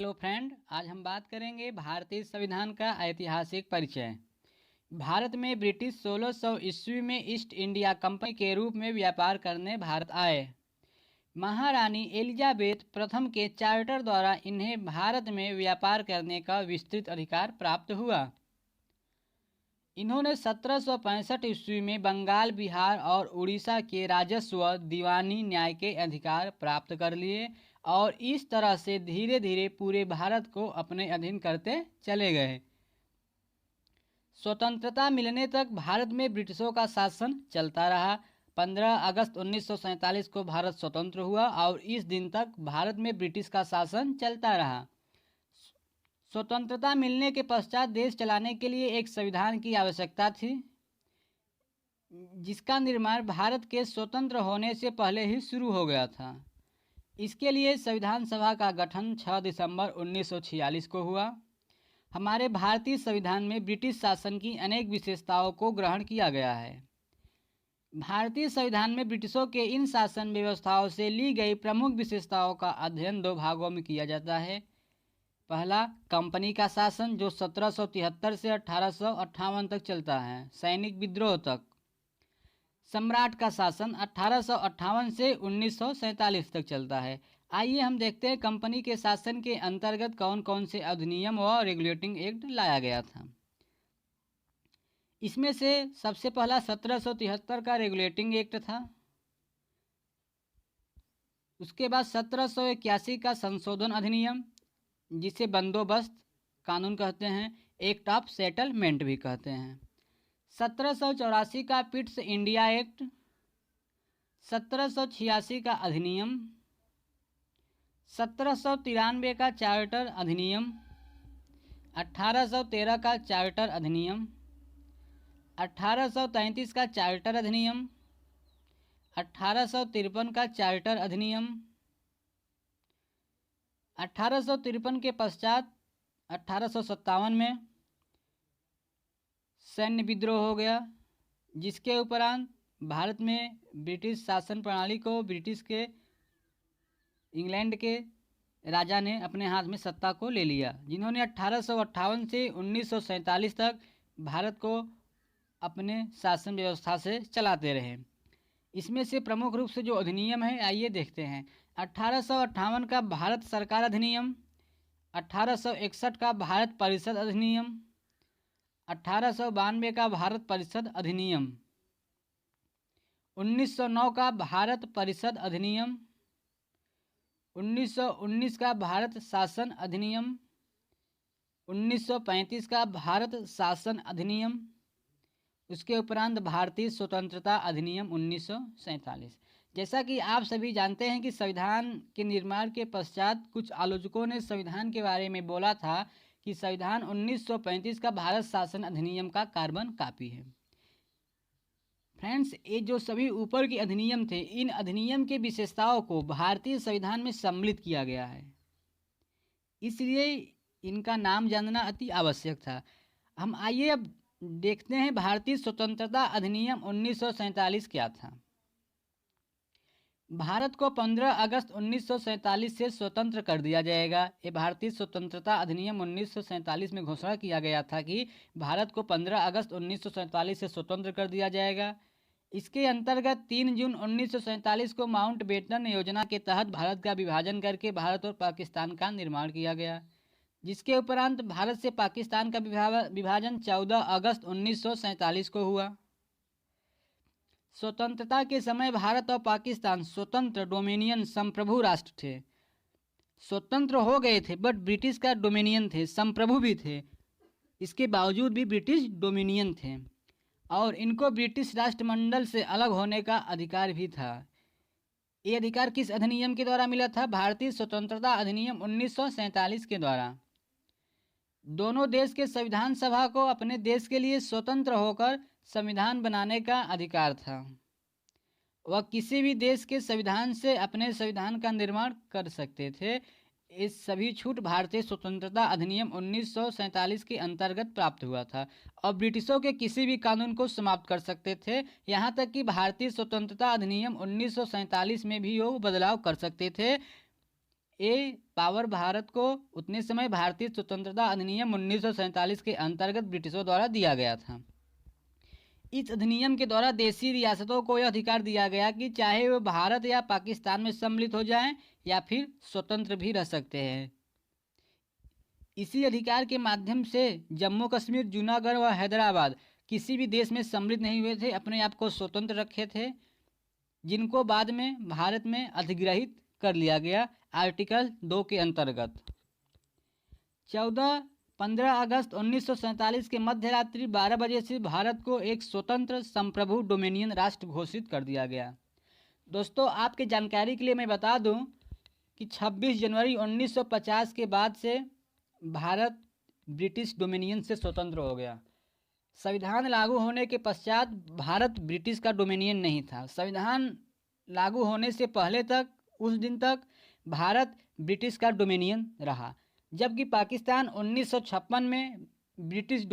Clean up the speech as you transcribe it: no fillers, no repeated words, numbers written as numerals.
Hello friend, आज हम बात करेंगे भारतीय संविधान का ऐतिहासिक परिचय। भारत में ब्रिटिश 1600 ईस्वी में ईस्ट इंडिया कंपनी के रूप में व्यापार करने भारत आए। महारानी एलिजाबेथ प्रथम के चार्टर द्वारा इन्हें भारत में व्यापार करने का विस्तृत अधिकार प्राप्त हुआ। इन्होंने 1765 ईस्वी में बंगाल, बिहार और उड़ीसा के राजस्व दीवानी न्याय के अधिकार प्राप्त कर लिए और इस तरह से धीरे धीरे पूरे भारत को अपने अधीन करते चले गए। स्वतंत्रता मिलने तक भारत में ब्रिटिशों का शासन चलता रहा। 15 अगस्त 1947 को भारत स्वतंत्र हुआ और इस दिन तक भारत में ब्रिटिश का शासन चलता रहा। स्वतंत्रता मिलने के पश्चात देश चलाने के लिए एक संविधान की आवश्यकता थी, जिसका निर्माण भारत के स्वतंत्र होने से पहले ही शुरू हो गया था। इसके लिए संविधान सभा का गठन 6 दिसंबर 1946 को हुआ। हमारे भारतीय संविधान में ब्रिटिश शासन की अनेक विशेषताओं को ग्रहण किया गया है। भारतीय संविधान में ब्रिटिशों के इन शासन व्यवस्थाओं से ली गई प्रमुख विशेषताओं का अध्ययन 2 भागों में किया जाता है। पहला, कंपनी का शासन जो 1773 से 1858 तक चलता है, सैनिक विद्रोह तक। सम्राट का शासन 1858 से 1947 तक चलता है। आइए हम देखते हैं कंपनी के शासन के अंतर्गत कौन कौन से अधिनियम व रेगुलेटिंग एक्ट लाया गया था। इसमें से सबसे पहला 1773 का रेगुलेटिंग एक्ट था। उसके बाद 1781 का संशोधन अधिनियम, जिसे बंदोबस्त कानून कहते हैं, एक्ट ऑफ सेटलमेंट भी कहते हैं। 1784 का पिट्स इंडिया एक्ट, 1786 का अधिनियम, 1793 का चार्टर अधिनियम, 1813 का चार्टर अधिनियम, 1833 का चार्टर अधिनियम, 1853 का चार्टर अधिनियम। 1853 के पश्चात 1857 में सैन्य विद्रोह हो गया, जिसके उपरांत भारत में ब्रिटिश शासन प्रणाली को ब्रिटिश के इंग्लैंड के राजा ने अपने हाथ में सत्ता को ले लिया, जिन्होंने 1858 से 1947 तक भारत को अपने शासन व्यवस्था से चलाते रहे। इसमें से प्रमुख रूप से जो अधिनियम है, आइए देखते हैं। 1858 का भारत सरकार अधिनियम, 1861 का भारत परिषद अधिनियम, 1892 का भारत परिषद अधिनियम, 1909 का भारत परिषद अधिनियम, 1919 का भारत शासन अधिनियम, 1935 का भारत शासन अधिनियम। उसके उपरांत भारतीय स्वतंत्रता अधिनियम 1947। जैसा कि आप सभी जानते हैं कि संविधान के निर्माण के पश्चात कुछ आलोचकों ने संविधान के बारे में बोला था कि संविधान 1935 का भारत शासन अधिनियम का कार्बन कॉपी है। फ्रेंड्स, ये जो सभी ऊपर के अधिनियम थे, इन अधिनियम के विशेषताओं को भारतीय संविधान में सम्मिलित किया गया है, इसलिए इनका नाम जानना अति आवश्यक था। हम आइए अब देखते हैं भारतीय स्वतंत्रता अधिनियम 1947 क्या था। भारत को 15 अगस्त 1947 से स्वतंत्र कर दिया जाएगा। ये भारतीय स्वतंत्रता अधिनियम 1947 में घोषणा किया गया था कि भारत को 15 अगस्त 1947 से स्वतंत्र कर दिया जाएगा। इसके अंतर्गत 3 जून 1947 को माउंटबेटन योजना के तहत भारत का विभाजन करके भारत और पाकिस्तान का निर्माण किया गया, जिसके उपरांत भारत से पाकिस्तान का विभाजन 14 अगस्त 1947 को हुआ। स्वतंत्रता के समय भारत और पाकिस्तान स्वतंत्र डोमिनियन संप्रभु राष्ट्र थे। स्वतंत्र हो गए थे बट ब्रिटिश का डोमिनियन थे, संप्रभु भी थे। इसके बावजूद भी ब्रिटिश डोमिनियन थे और इनको ब्रिटिश राष्ट्रमंडल से अलग होने का अधिकार भी था। ये अधिकार किस अधिनियम के द्वारा मिला था? भारतीय स्वतंत्रता अधिनियम 1947 के द्वारा। दोनों देश के संविधान सभा को अपने देश के लिए स्वतंत्र होकर संविधान बनाने का अधिकार था। वह किसी भी देश के संविधान से अपने संविधान का निर्माण कर सकते थे। इस सभी छूट भारतीय स्वतंत्रता अधिनियम 1947 के अंतर्गत प्राप्त हुआ था और ब्रिटिशों के किसी भी कानून को समाप्त कर सकते थे। यहाँ तक कि भारतीय स्वतंत्रता अधिनियम 1947 में भी वो बदलाव कर सकते थे ये पावर भारत को उतने समय भारतीय स्वतंत्रता अधिनियम 1947 के अंतर्गत ब्रिटिशों द्वारा दिया गया था। इस अधिनियम के द्वारा देशी रियासतों को यह अधिकार दिया गया कि चाहे वे भारत या पाकिस्तान में सम्मिलित हो जाएं या फिर स्वतंत्र भी रह सकते हैं। इसी अधिकार के माध्यम से जम्मू कश्मीर, जूनागढ़ व हैदराबाद किसी भी देश में सम्मिलित नहीं हुए थे, अपने आप को स्वतंत्र रखे थे, जिनको बाद में भारत में अधिग्रहित कर लिया गया आर्टिकल 2 के अंतर्गत। 15 अगस्त 1947 के मध्य रात्रि 12 बजे से भारत को एक स्वतंत्र संप्रभु डोमिनियन राष्ट्र घोषित कर दिया गया। दोस्तों, आपके जानकारी के लिए मैं बता दूं कि 26 जनवरी 1950 के बाद से भारत ब्रिटिश डोमिनियन से स्वतंत्र हो गया। संविधान लागू होने के पश्चात भारत ब्रिटिश का डोमिनियन नहीं था। संविधान लागू होने से पहले तक, उस दिन तक भारत ब्रिटिश का डोमिनियन रहा, जबकि पाकिस्तान 1956 में ब्रिटिश